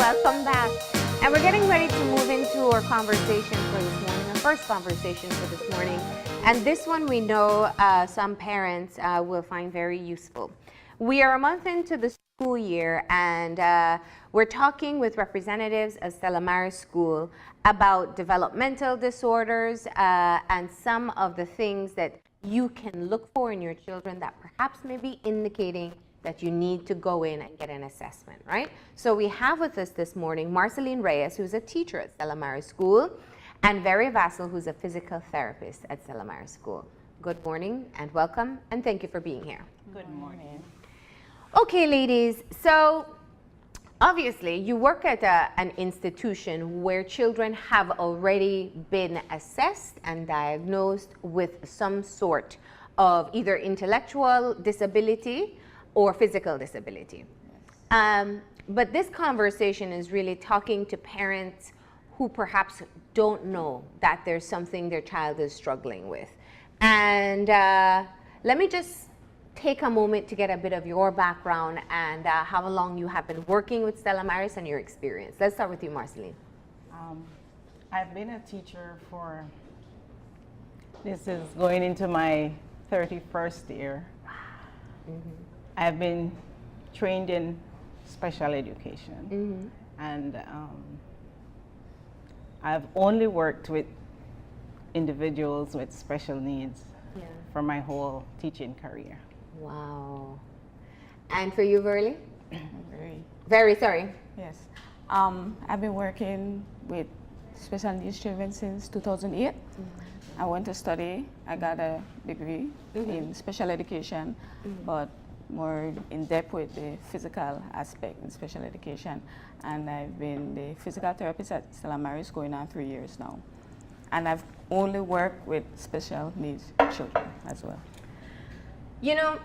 welcome back. And we're getting ready to move into our conversation for this morning, our first conversation for this morning. And this one we know some parents will find very useful. We are a month into the school year, and we're talking with representatives of Stella School about developmental disorders and some of the things that you can look for in your children that perhaps may be indicating that you need to go in and get an assessment, right? So we have with us this morning Marcelino Reyes, who's a teacher at Stella School, and Verie Vassel, who's a physical therapist at Stella School. Good morning and welcome, and thank you for being here. Good morning. Okay, ladies, so obviously you work at an institution where children have already been assessed and diagnosed with some sort of either intellectual disability or physical disability. Yes. But this conversation is really talking to parents who perhaps don't know that there's something their child is struggling with. And let me just take a moment to get a bit of your background and how long you have been working with Stella and your experience. Let's start with you, Marcelino. I've been a teacher for, this is going into my 31st year. Mm-hmm. I've been trained in special education, and I've only worked with individuals with special needs for my whole teaching career. Wow. And for you, Verie? Verie, sorry. Yes. I've been working with special needs children since 2008. I went to study. I got a degree in special education, but more in depth with the physical aspect in special education. And I've been the physical therapist at Stella going on 3 years now. And I've only worked with special needs children as well. You know,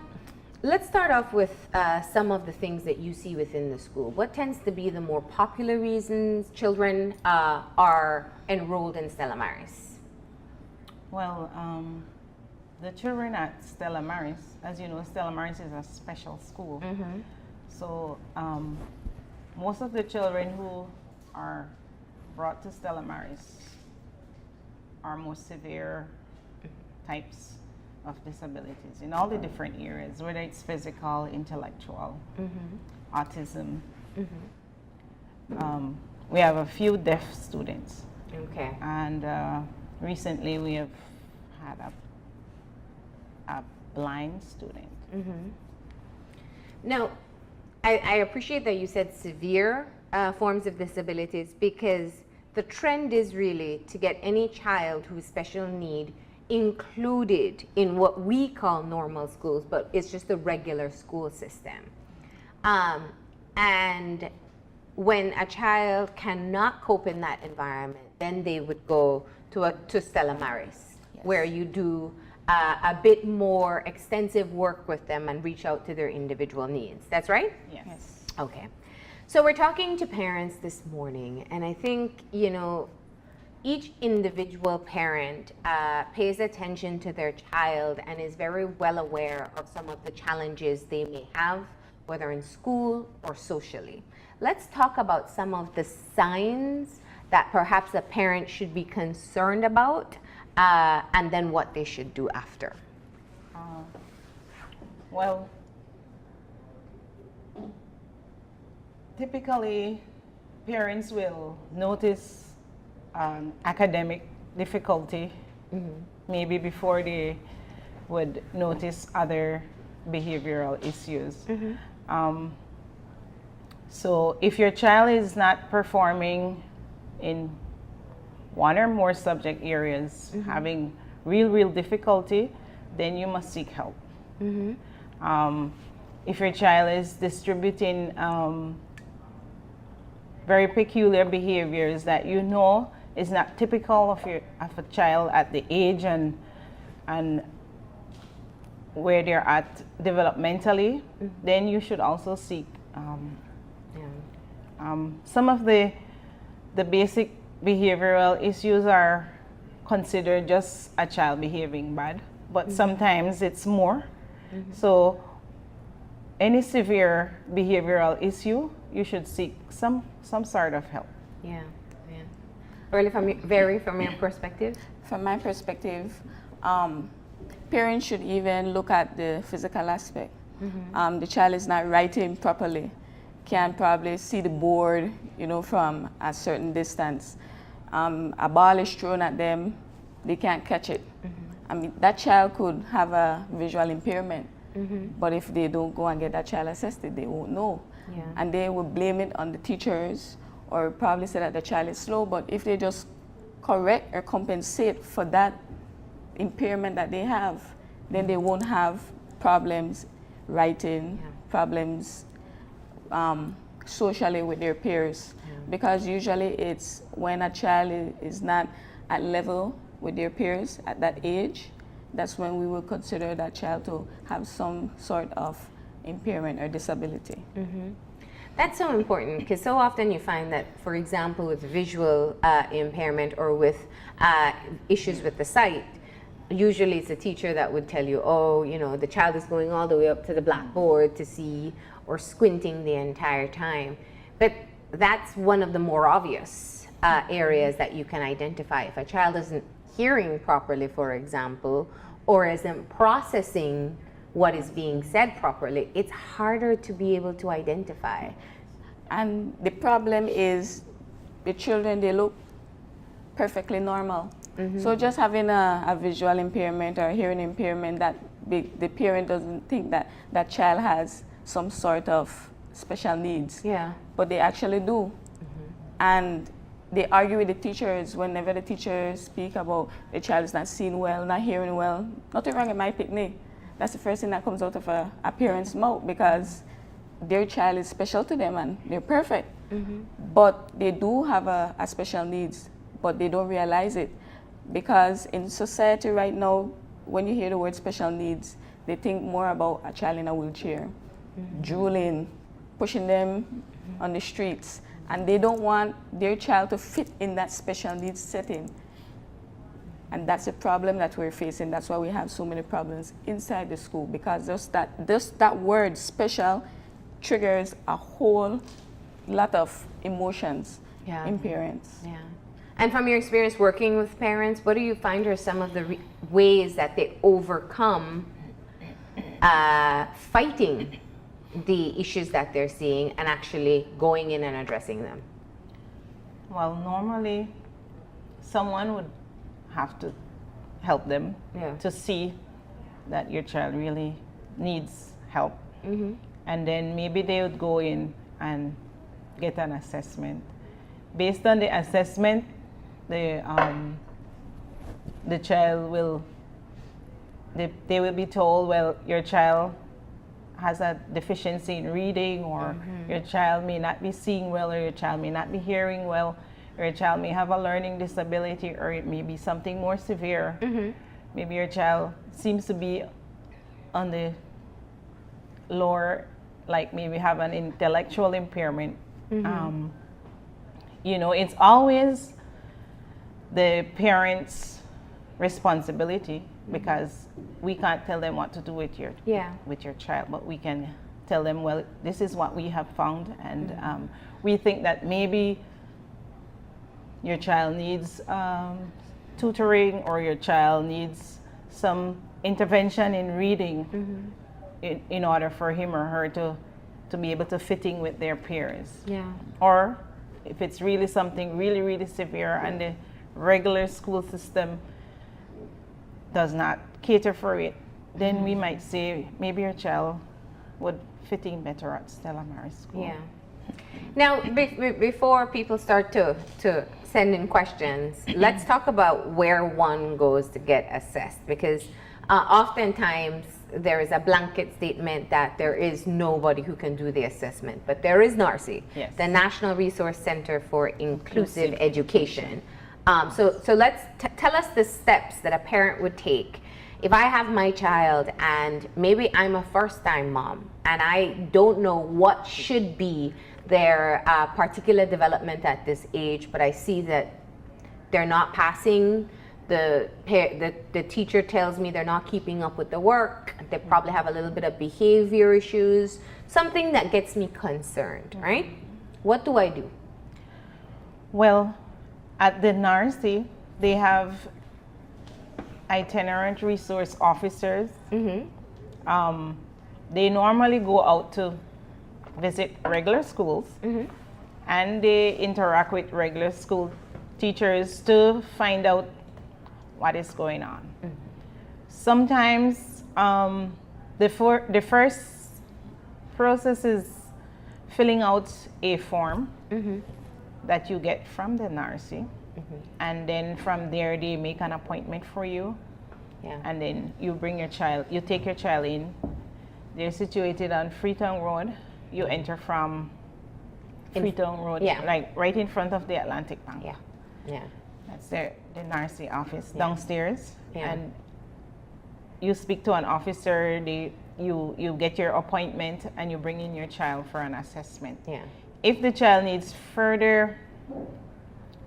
let's start off with some of the things that you see within the school. What tends to be the more popular reasons children are enrolled in Stella Well, the children at Stella as you know, Stella is a special school. So most of the children who are brought to Stella are more severe types of disabilities in all the different areas, whether it's physical, intellectual, autism. We have a few deaf students. Okay. And recently we have had a blind student. Now, I appreciate that you said severe forms of disabilities, because the trend is really to get any child who's special need included in what we call normal schools, but it's just the regular school system. And when a child cannot cope in that environment, then they would go to Stella where you do a bit more extensive work with them and reach out to their individual needs. That's right? Yes. Okay. So we're talking to parents this morning, and I think, you know, each individual parent pays attention to their child and is very well aware of some of the challenges they may have, whether in school or socially. Let's talk about some of the signs that perhaps a parent should be concerned about, and then what they should do after. Well, typically parents will notice academic difficulty maybe before they would notice other behavioral issues. So if your child is not performing in one or more subject areas, having real difficulty, then you must seek help. If your child is distributing very peculiar behaviors that you know is not typical of a child at the age and where they're at developmentally, then you should also seek some of the basic behavioral issues are considered just a child behaving bad, but sometimes it's more. So any severe behavioral issue you should seek some sort of help. Yeah, yeah. Really, from your perspective? From my perspective, parents should even look at the physical aspect. The child is not writing properly, can probably see the board, from a certain distance. A ball is thrown at them, they can't catch it. I mean, that child could have a visual impairment, but if they don't go and get that child assessed, they won't know. Yeah. And they will blame it on the teachers or probably say that the child is slow, but if they just correct or compensate for that impairment that they have, then they won't have problems writing, problems socially with their peers. Because usually it's when a child is not at level with their peers at that age, that's when we will consider that child to have some sort of impairment or disability. That's so important, because so often you find that, for example, with visual impairment or with issues with the sight, usually it's a teacher that would tell you, oh, the child is going all the way up to the blackboard to see, or squinting the entire time. But that's one of the more obvious areas that you can identify. If a child isn't hearing properly, for example, or isn't processing what is being said properly, it's harder to be able to identify. And the problem is the children, they look perfectly normal. So just having a visual impairment or hearing impairment, that the parent doesn't think that that child has some sort of special needs. Yeah. But they actually do. And they argue with the teachers whenever the teachers speak about the child is not seeing well, not hearing well. Nothing wrong with my picnic. That's the first thing that comes out of a parent's mouth, because their child is special to them and they're perfect. But they do have a special needs, but they don't realize it. Because in society right now, when you hear the word special needs, they think more about a child in a wheelchair, drooling, pushing them on the streets. And they don't want their child to fit in that special needs setting. And that's a problem that we're facing. That's why we have so many problems inside the school, because just that word special triggers a whole lot of emotions in parents. Yeah. And from your experience working with parents, what do you find are some of the ways that they overcome fighting the issues that they're seeing and actually going in and addressing them? Well, normally someone would have to help them to see that your child really needs help. And then maybe they would go in and get an assessment. Based on the assessment, the child will, they will be told, well, your child has a deficiency in reading, or your child may not be seeing well, or your child may not be hearing well, or your child may have a learning disability, or it may be something more severe. Maybe your child seems to be on the lower, like maybe have an intellectual impairment. It's always the parents' responsibility, because we can't tell them what to do with your child, but we can tell them, well, this is what we have found, and we think that maybe your child needs tutoring, or your child needs some intervention in reading in order for him or her to be able to fit in with their peers. Or if it's really something really, really severe and the regular school system does not cater for it, then we might say maybe your child would fit in better at Stella Maris School. Yeah. Now, before people start to send in questions, let's talk about where one goes to get assessed, because oftentimes there is a blanket statement that there is nobody who can do the assessment, but there is NARCE, the National Resource Center for Inclusive Education. So let's tell us the steps that a parent would take. If I have my child and maybe I'm a first-time mom and I don't know what should be their particular development at this age, but I see that they're not passing, the teacher tells me they're not keeping up with the work, they probably have a little bit of behavior issues, something that gets me concerned, right? What do I do? Well, at the nursery, they have itinerant resource officers. They normally go out to visit regular schools, and they interact with regular school teachers to find out what is going on. Sometimes the first process is filling out a form that you get from the nursery, and then from there they make an appointment for you, and then you bring your child, you take your child in. They're situated on Freetown Road. You enter from Freetown Road, like right in front of the Atlantic Bank. That's the nursery office downstairs, and you speak to an officer. You get your appointment, and you bring in your child for an assessment. If the child needs further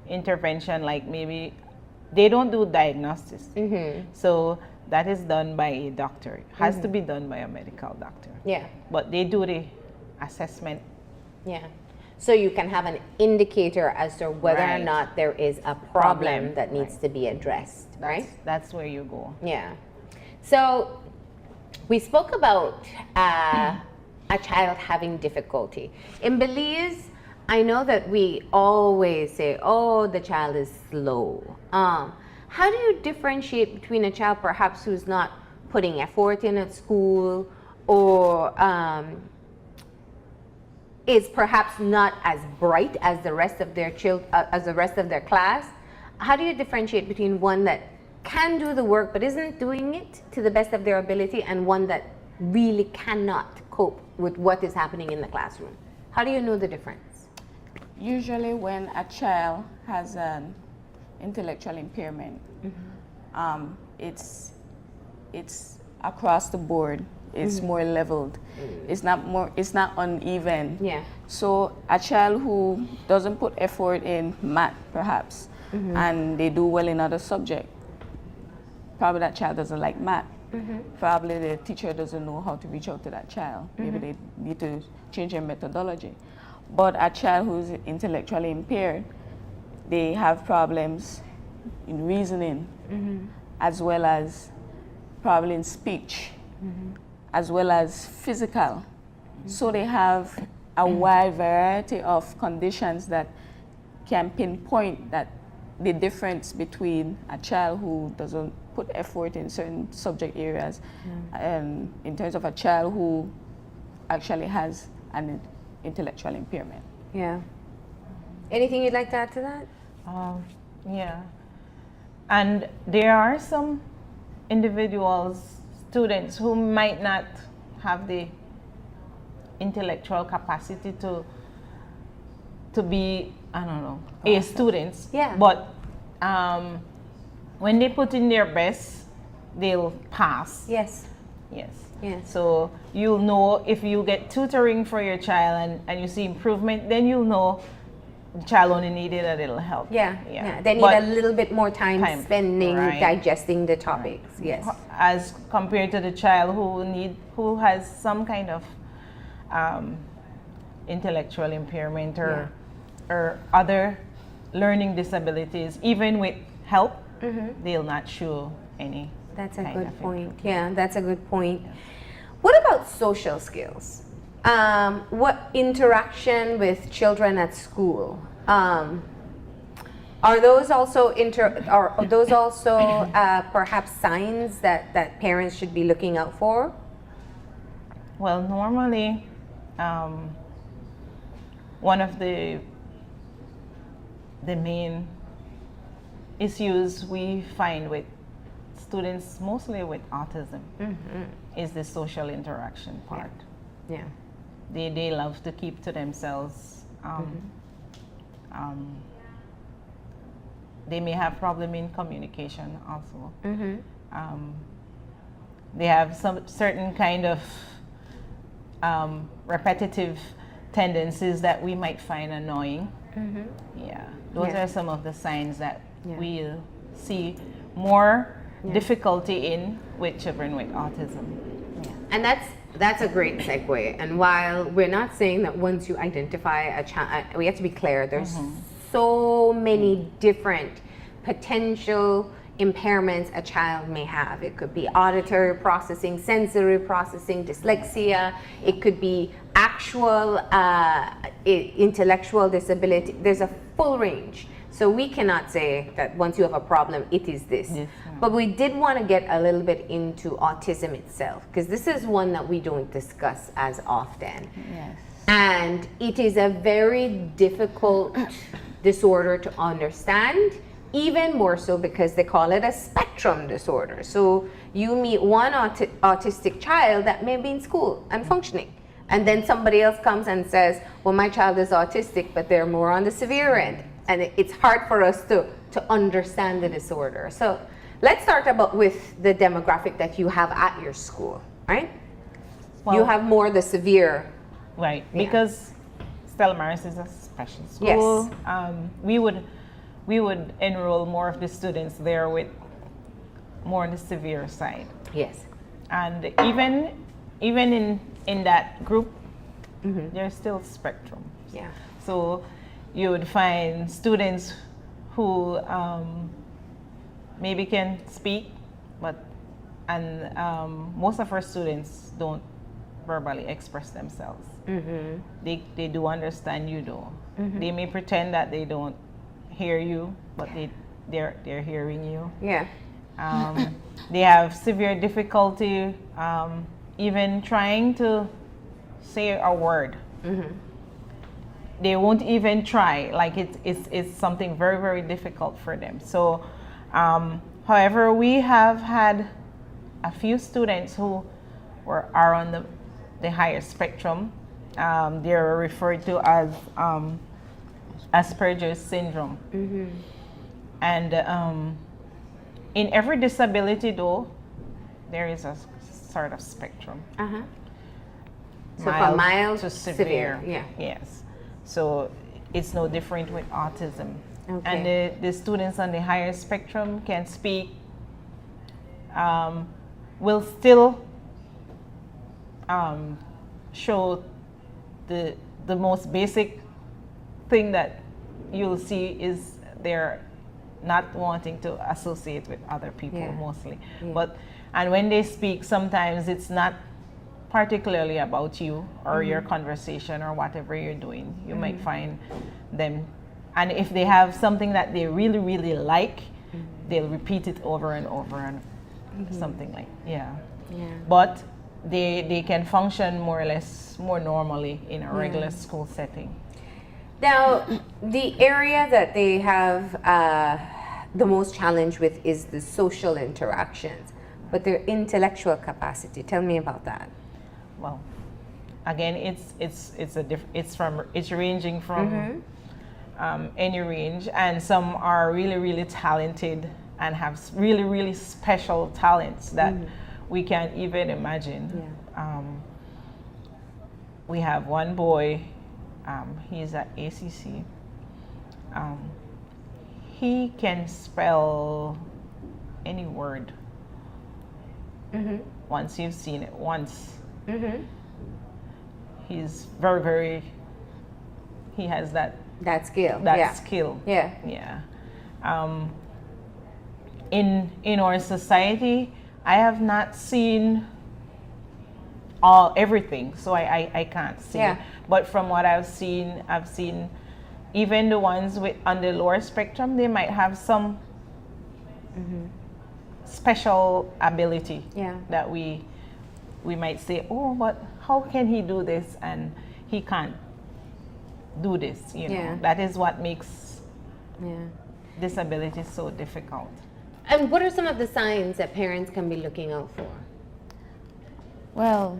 intervention, like maybe they don't do diagnosis, so that is done by a doctor. It has to be done by a medical doctor. But they do the assessment. So you can have an indicator as to whether or not there is a problem that needs to be addressed, right? That's where you go. So we spoke about a child having difficulty. In Belize, I know that we always say, oh, the child is slow. How do you differentiate between a child perhaps who's not putting effort in at school, or is perhaps not as bright as the rest of their class? How do you differentiate between one that can do the work but isn't doing it to the best of their ability, and one that really cannot cope with what is happening in the classroom? How do you know the difference? Usually when a child has an intellectual impairment, it's across the board. It's more leveled. It's not uneven. So a child who doesn't put effort in math, perhaps, and they do well in other subjects, probably that child doesn't like math. Probably the teacher doesn't know how to reach out to that child. Maybe they need to change their methodology. But a child who's intellectually impaired, they have problems in reasoning, as well as probably in speech, as well as physical. So they have a wide variety of conditions that can pinpoint that the difference between a child who doesn't put effort in certain subject areas, and in terms of a child who actually has an intellectual impairment. Anything you'd like to add to that? And there are some individuals, students, who might not have the intellectual capacity to be, I don't know, A students. But when they put in their best, they'll pass. Yes. So you'll know if you get tutoring for your child and you see improvement, then you'll know the child only needed a little help. They need a little bit more time spending digesting the topics. As compared to the child who has some kind of intellectual impairment or other learning disabilities, even with help, they'll not show any. That's a good point. That's a good point. What about social skills? What interaction with children at school? Are those also perhaps signs that parents should be looking out for? Well, normally, one of the main issues we find with students, mostly with autism, is the social interaction part. They love to keep to themselves. They may have problem in communication also. They have some certain kind of repetitive tendencies that we might find annoying. Those are some of the signs that we see more difficulty in with children with autism. And that's a great segue. And while we're not saying that once you identify a child, we have to be clear, there's so many different potential impairments a child may have. It could be auditory processing, sensory processing, dyslexia. It could be actual intellectual disability. There's a full range. So we cannot say that once you have a problem, it is this. Yes, but we did want to get a little bit into autism itself, because this is one that we don't discuss as often. Yes. And it is a very difficult disorder to understand, even more so because they call it a spectrum disorder. So you meet one autistic child that may be in school and functioning, and then somebody else comes and says, well, my child is autistic, but they're more on the severe end. And it's hard for us to understand the disorder. So let's start with the demographic that you have at your school, right? Well, you have more the severe. Right, because Stella Maris is a special school. Yes. We would enroll more of the students there with more on the severe side. Yes. And even in that group, there's still spectrum. Yeah. So you would find students who maybe can speak, and most of our students don't verbally express themselves. They do understand you though. They may pretend that they don't hear you, but they're hearing you. Yeah. They have severe difficulty even trying to say a word. They won't even try. Like it's something very, very difficult for them. So, however, we have had a few students who are on the higher spectrum. They're referred to as Asperger's syndrome. And in every disability, though, there is a sort of spectrum. So from mild to severe. Yeah. Yes. So it's no different with autism. Okay. And the students on the higher spectrum can speak, will still show the most basic thing that you'll see is they're not wanting to associate with other people mostly. And when they speak, sometimes it's not particularly about you or your conversation or whatever you're doing. You might find them, and if they have something that they really, really like, they'll repeat it over and over and something like, But they can function more or less more normally in a regular school setting. Now, the area that they have the most challenge with is the social interactions, but their intellectual capacity. Tell me about that. Well, again, it's ranging from any range, and some are really, really talented and have really, really special talents that we can't even imagine. We have one boy, he's at ACC. He can spell any word once you've seen it once. He's very, very, he has that skill. Skill. Yeah. In our society, I have not seen everything, so I can't see. But from what I've seen even the ones on the lower spectrum, they might have some special ability that we might say, oh, but how can he do this and he can't do this? You know, that is what makes disability so difficult. And what are some of the signs that parents can be looking out for? Well,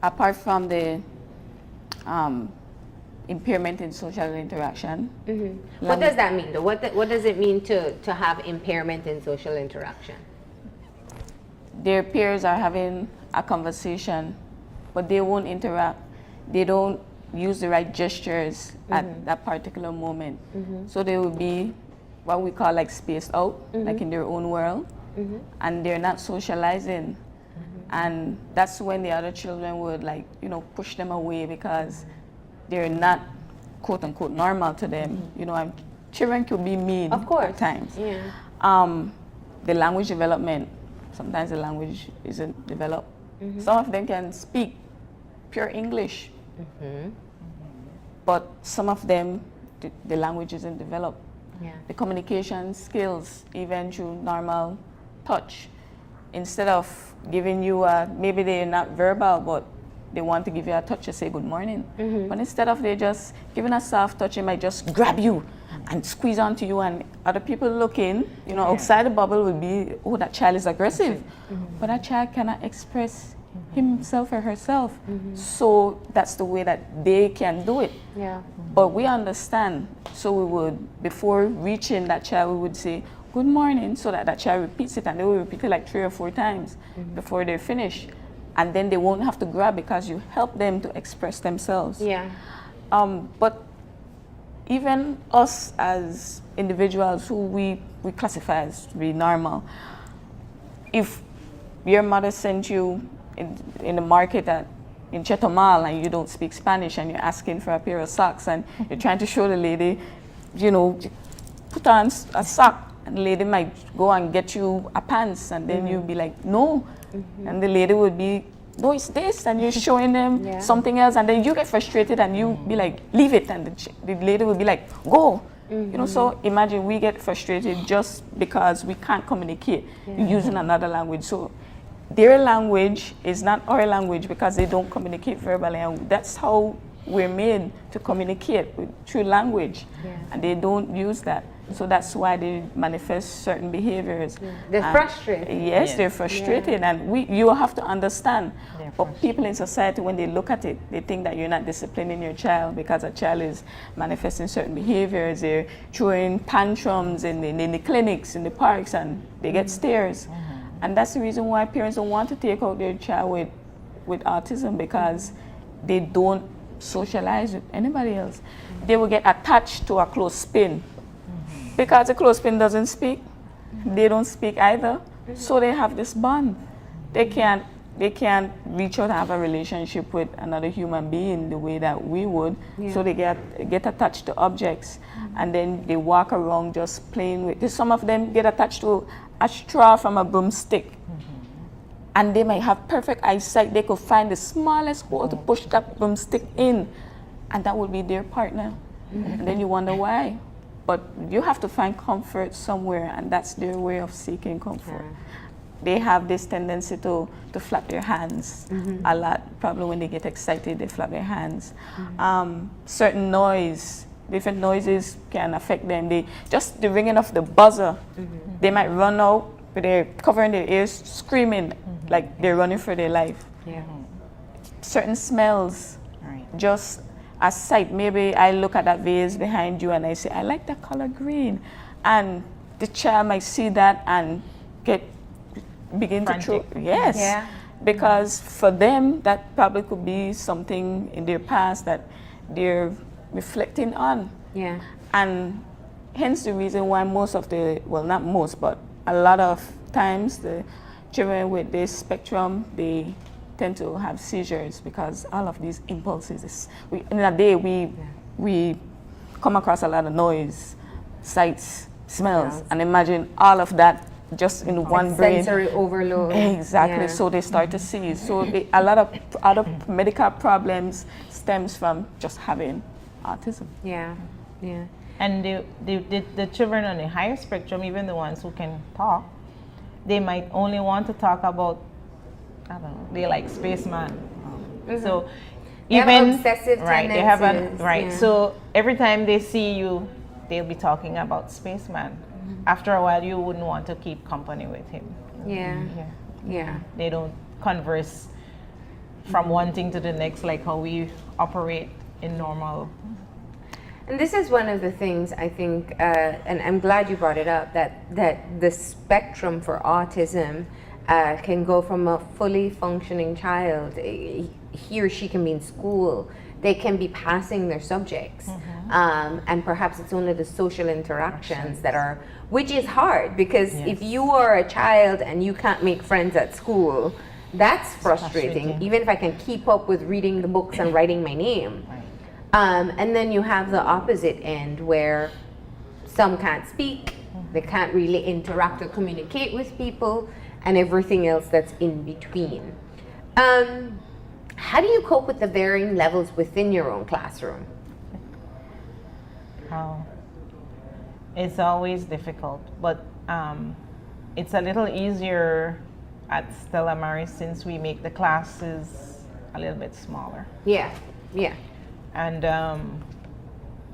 apart from the impairment in social interaction. What does that mean though? What does it mean to have impairment in social interaction? Their peers are having a conversation, but they won't interact. They don't use the right gestures at that particular moment. So they will be what we call like spaced out, like in their own world, and they're not socializing And that's when the other children would push them away because they're not quote unquote normal to them. And children could be mean Of course. at times. Yeah. The language development, sometimes the language isn't developed. Some of them can speak pure English, but some of them, the language isn't developed. Yeah. The communication skills, even through normal touch, instead of giving you maybe they're not verbal, but they want to give you a touch to say good morning. But instead of they just giving a soft touch, they might just grab you and squeeze onto you, and other people looking, outside the bubble would be, oh, that child is aggressive. But that child cannot express himself or herself. So that's the way that they can do it. Yeah. But we understand, so we would, before reaching that child, we would say, good morning, so that that child repeats it, and they will repeat it like 3 or 4 times before they finish. And then they won't have to grab because you help them to express themselves. Yeah. But even us as individuals who we classify as to be normal, if your mother sent you in the market in Chetumal and you don't speak Spanish and you're asking for a pair of socks and you're trying to show the lady, put on a sock, and the lady might go and get you a pants, and then you'll be like, no. And the lady would be, no, it's this, and you're showing them something else, and then you get frustrated and you be like, leave it, and the lady would be like, go. So imagine we get frustrated just because we can't communicate using another language. So their language is not our language because they don't communicate verbally, and that's how we're made to communicate through language, and they don't use that. So that's why they manifest certain behaviors. They're frustrated. Yes, they're frustrated, and you have to understand. But people in society, when they look at it, they think that you're not disciplining your child because a child is manifesting certain behaviors. They're throwing tantrums in the clinics, in the parks, and they get stares. And that's the reason why parents don't want to take out their child with autism, because they don't socialize with anybody else. They will get attached to a clothespin. Because a clothespin doesn't speak, they don't speak either. So they have this bond. They can't reach out and have a relationship with another human being the way that we would. So they get attached to objects, and then they walk around just playing with. Some of them get attached to a straw from a broomstick, and they might have perfect eyesight. They could find the smallest hole to push that broomstick in, and that would be their partner. And then you wonder why. But you have to find comfort somewhere, and that's their way of seeking comfort. They have this tendency to flap their hands a lot. Probably when they get excited, they flap their hands. Certain different noises can affect them. Just the ringing of the buzzer, they might run out, but they're covering their ears, screaming like they're running for their life. Certain smells, just a sight. Maybe I look at that vase behind you and I say, I like the color green. And the child might see that and begin to throw. Yes. Yeah. Because for them, that probably could be something in their past that they're reflecting on. Yeah. And hence the reason why not most, but a lot of times the children with this spectrum, they tend to have seizures because all of these impulses. In a day, we come across a lot of noise, sights, smells, and imagine all of that just in one brain. Sensory overload. Exactly. So they start to seize. So a lot of other medical problems stems from just having autism. Yeah. And the children on the higher spectrum, even the ones who can talk, they might only want to talk about, I don't know, they like spaceman. So they even have obsessive tendencies. They have so every time they see you, they'll be talking about spaceman. After a while, you wouldn't want to keep company with him. Yeah. They don't converse from one thing to the next like how we operate in normal. And this is one of the things I think, and I'm glad you brought it up, that the spectrum for autism can go from a fully functioning child, he or she can be in school, they can be passing their subjects, and perhaps it's only the social interactions that are, which is hard, because if you are a child and you can't make friends at school, That's frustrating, even if I can keep up with reading the books and writing my name. Right. And then you have the opposite end where some can't speak, they can't really interact or communicate with people, and everything else that's in between. How do you cope with the varying levels within your own classroom? It's always difficult, but it's a little easier at Stella Maris since we make the classes a little bit smaller. Yeah, yeah. And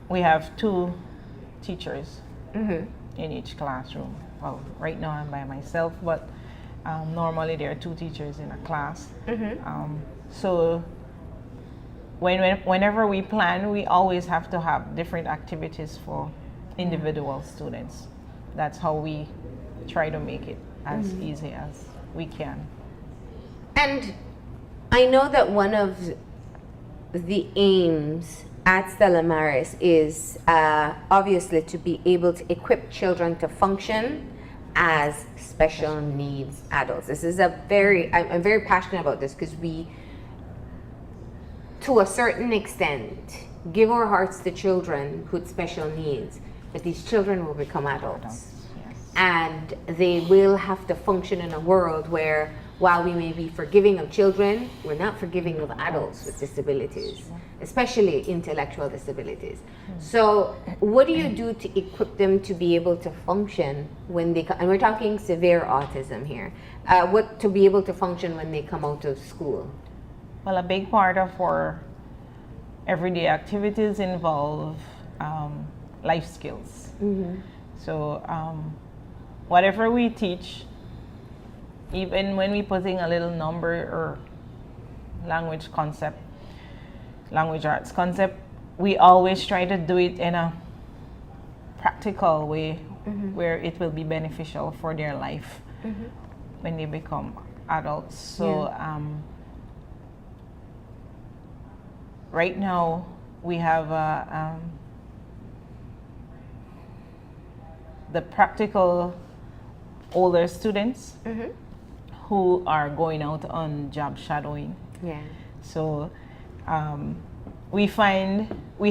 we have 2 teachers in each classroom. Well, right now I'm by myself, but normally there are 2 teachers in a class. So whenever we plan, we always have to have different activities for individual students. That's how we try to make it as easy as we can. And I know that one of the aims at Stella Maris is obviously to be able to equip children to function as special needs adults. This is I'm very passionate about this because we, to a certain extent, give our hearts to children with special needs, but these children will become adults. And they will have to function in a world where, while we may be forgiving of children, we're not forgiving of adults with disabilities, especially intellectual disabilities. So what do you do to equip them to be able to function when they come, and we're talking severe autism here, what to be able to function when they come out of school? Well, a big part of our everyday activities involve life skills. So whatever we teach, even when we putting a little number or language arts concept, we always try to do it in a practical way where it will be beneficial for their life when they become adults. So right now we have the practical older students who are going out on job shadowing. Yeah. So we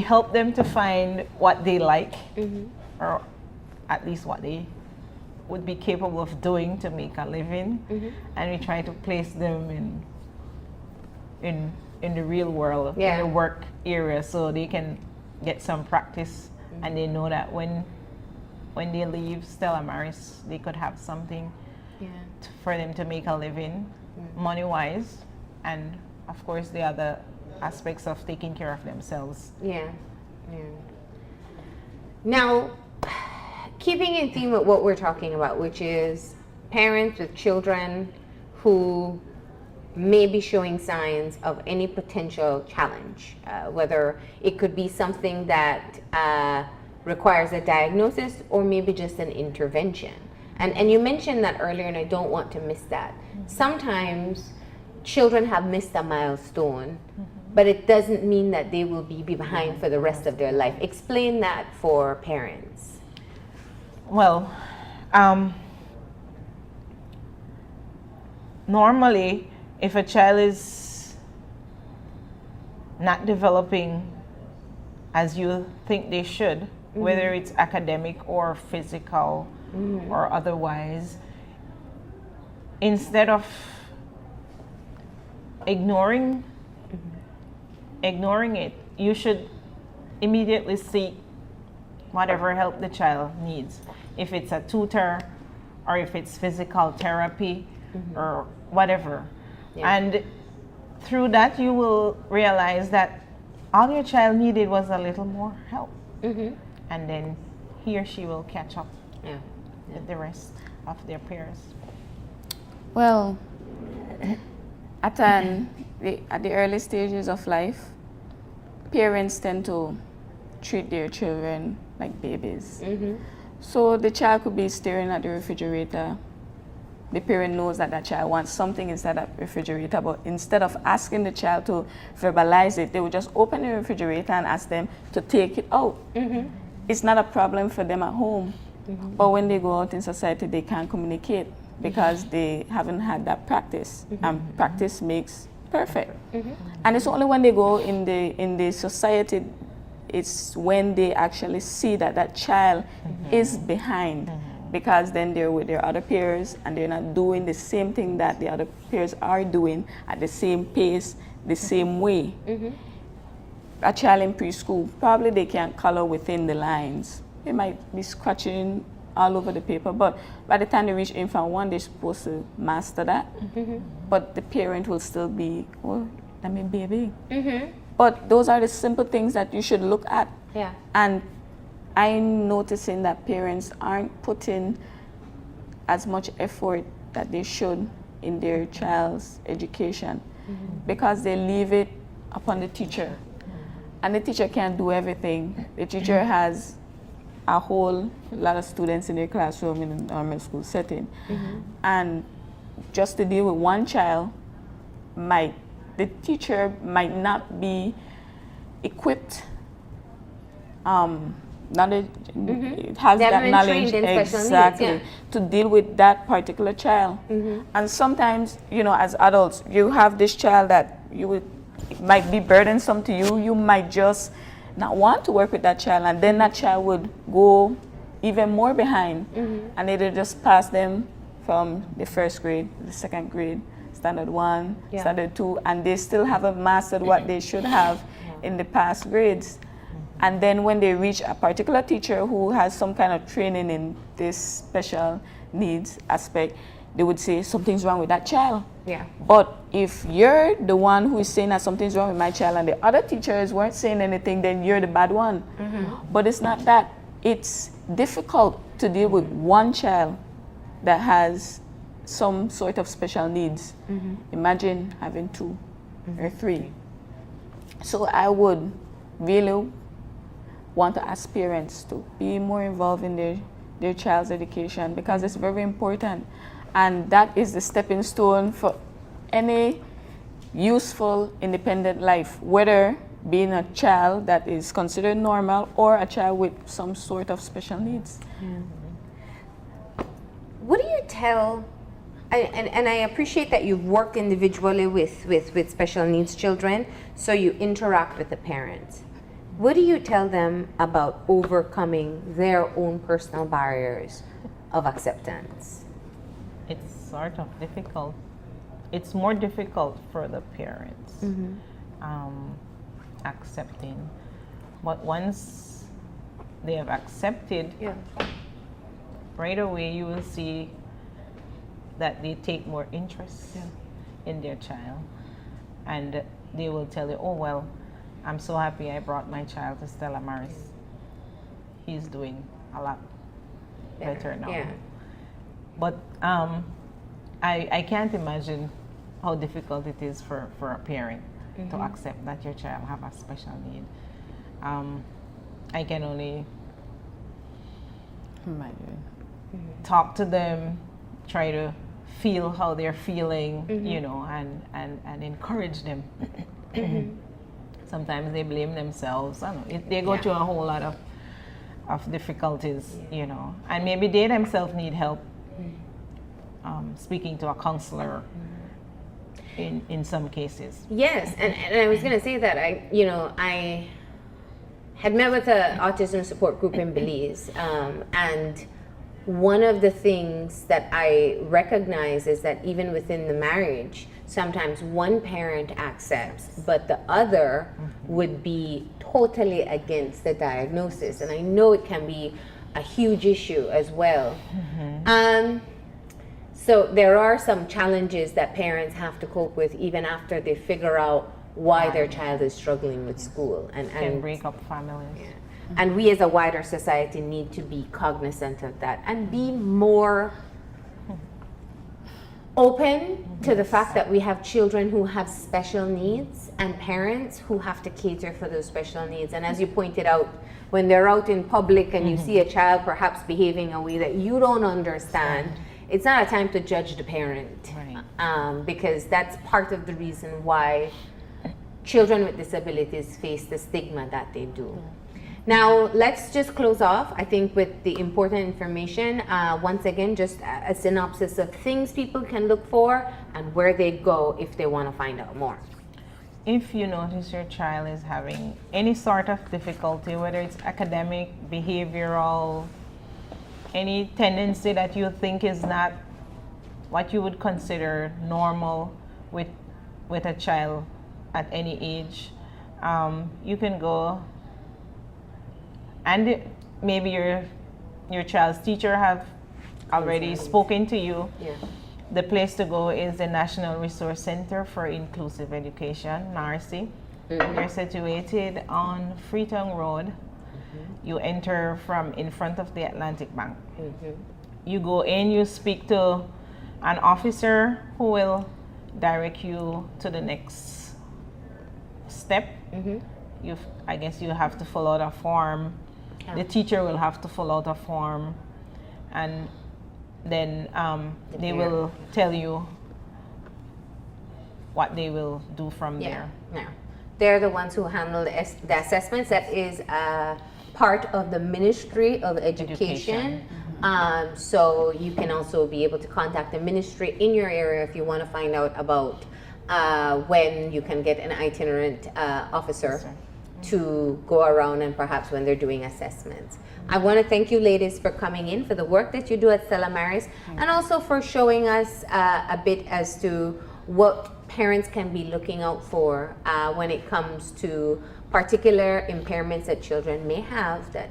help them to find what they like, or at least what they would be capable of doing to make a living, and we try to place them in the real world, in the work area, so they can get some practice, and they know that when they leave Stella Maris, they could have something for them to make a living, money-wise, and of course the other aspects of taking care of themselves. Now, keeping in theme with what we're talking about, which is parents with children who may be showing signs of any potential challenge, whether it could be something that requires a diagnosis or maybe just an intervention. And you mentioned that earlier, and I don't want to miss that. Sometimes children have missed a milestone, but it doesn't mean that they will be behind for the rest of their life. Explain that for parents. Well, normally, if a child is not developing as you think they should, whether it's academic or physical or otherwise, instead of ignoring it, you should immediately seek whatever help the child needs. If it's a tutor, or if it's physical therapy, or whatever. And through that, you will realize that all your child needed was a little more help. And then he or she will catch up with the rest of their peers. Well, at the early stages of life, parents tend to treat their children like babies. So the child could be staring at the refrigerator. The parent knows that that child wants something inside that refrigerator, but instead of asking the child to verbalize it, they would just open the refrigerator and ask them to take it out. It's not a problem for them at home, but when they go out in society, they can't communicate. because they haven't had that practice, and practice makes perfect. And it's only when they go in the society, it's when they actually see that that child is behind, because then they're with their other peers and they're not doing the same thing that the other peers are doing at the same pace, the same way. A child in preschool, probably they can't color within the lines. They might be scratching all over the paper, but by the time they reach infant 1, they're supposed to master that. But the parent will still be, oh, that may baby. But those are the simple things that you should look at. Yeah. And I'm noticing that parents aren't putting as much effort that they should in their child's education, because they leave it upon the teacher. And the teacher can't do everything. The teacher has a whole lot of students in their classroom in a normal school setting. And just to deal with one child, the teacher might not be equipped, knowledge, it has They that haven't been knowledge trained in special needs, exactly to deal with that particular child. And sometimes, as adults, you have this child that it might be burdensome to you. You might just not want to work with that child, and then that child would go even more behind, and it'll just pass them from the first grade, the second grade, standard 1, standard 2, and they still haven't mastered what they should have in the past grades. And then when they reach a particular teacher who has some kind of training in this special needs aspect, they would say something's wrong with that child. Yeah. But if you're the one who is saying that something's wrong with my child and the other teachers weren't saying anything, then you're the bad one. But it's not that. It's difficult to deal with one child that has some sort of special needs. Imagine having 2 or 3. So I would really want to ask parents to be more involved in their child's education, because it's very important. And that is the stepping stone for any useful, independent life, whether being a child that is considered normal or a child with some sort of special needs. What do you tell, and I appreciate that you've worked individually with special needs children, so you interact with the parents. What do you tell them about overcoming their own personal barriers of acceptance? It's sort of difficult. It's more difficult for the parents accepting. But once they have accepted, right away you will see that they take more interest in their child. And they will tell you, oh, well, I'm so happy I brought my child to Stella Maris. He's doing a lot better now. But I can't imagine how difficult it is for a parent to accept that your child have a special need. I can only talk to them, try to feel how they're feeling, and encourage them. Sometimes they blame themselves. I don't know, they go through a whole lot of difficulties, and maybe they themselves need help speaking to a counselor in some cases. Yes, and I was going to say that I had met with an autism support group in Belize, and one of the things that I recognize is that even within the marriage, sometimes one parent accepts, but the other would be totally against the diagnosis. And I know it can be a huge issue as well. So there are some challenges that parents have to cope with even after they figure out why their child is struggling with school. And can break up families. And we as a wider society need to be cognizant of that and be more open to the fact that we have children who have special needs and parents who have to cater for those special needs. And as you pointed out, when they're out in public and you see a child perhaps behaving a way that you don't understand, it's not a time to judge the parent, because that's part of the reason why children with disabilities face the stigma that they do. Now, let's just close off, I think, with the important information. Once again, just a synopsis of things people can look for and where they go if they want to find out more. If you notice your child is having any sort of difficulty, whether it's academic, behavioral, any tendency that you think is not what you would consider normal with a child at any age, you can go, and maybe your child's teacher have already spoken to you. Yeah. The place to go is the National Resource Center for Inclusive Education, NARCI. They're situated on Freetown Road. You enter from in front of the Atlantic Bank. You go in, you speak to an officer who will direct you to the next step. I guess you have to fill out a form. The teacher will have to fill out a form, and then they will tell you what they will do from there. Yeah. They're the ones who handle the assessments. That is part of the Ministry of Education. So you can also be able to contact the ministry in your area if you want to find out about when you can get an itinerant officer to go around, and perhaps when they're doing assessments. I want to thank you ladies for coming in, for the work that you do at Stella Maris, and also for showing us a bit as to what parents can be looking out for when it comes to particular impairments that children may have that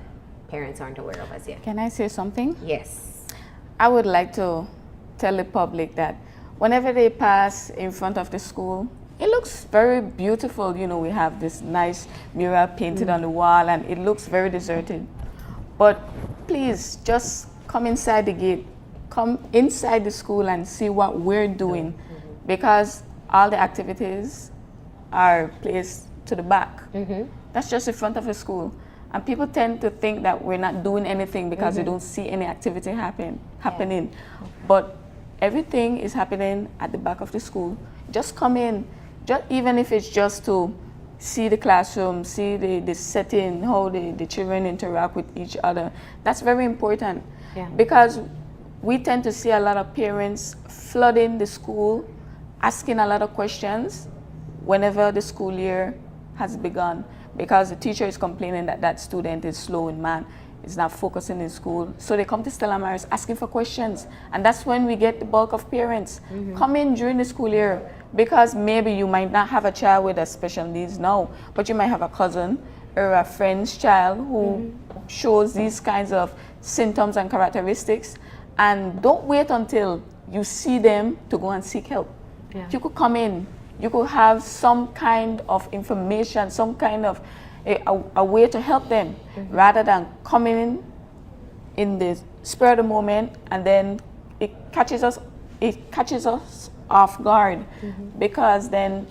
parents aren't aware of as yet. Can I say something? Yes. I would like to tell the public that whenever they pass in front of the school, it looks very beautiful. You know, we have this nice mural painted on the wall and it looks very deserted. But please just come inside the gate, come inside the school and see what we're doing, because all the activities are placed to the back. That's just in front of the school. And people tend to think that we're not doing anything because they don't see any activity happening. But everything is happening at the back of the school. Just come in, even if it's just to see the classroom, see the setting, how the children interact with each other. That's very important. Because we tend to see a lot of parents flooding the school, asking a lot of questions whenever the school year has begun, because the teacher is complaining that that student is slow in math, is not focusing in school. So they come to Stella Maris asking for questions. And that's when we get the bulk of parents. Come in during the school year, because maybe you might not have a child with a special needs now, but you might have a cousin or a friend's child who shows these kinds of symptoms and characteristics. And don't wait until you see them to go and seek help. You could come in, you could have some kind of information, some kind of a way to help them, rather than coming in the spur of the moment, and then it catches us off guard, because then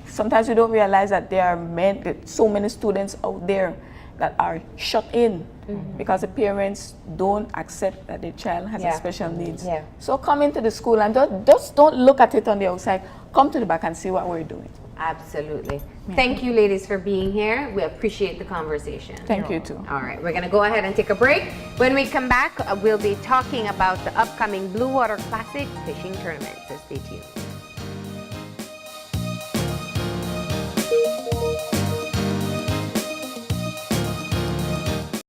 sometimes we don't realize that there are so many students out there that are shut in because the parents don't accept that their child has a special needs. So come into the school and just don't look at it on the outside. Come to the back and see what we're doing. Absolutely. Thank you ladies for being here. We appreciate the conversation. Thank you too. All right, we're going to go ahead and take a break. When we come back, we'll be talking about the upcoming Blue Water Classic fishing tournament. So stay tuned.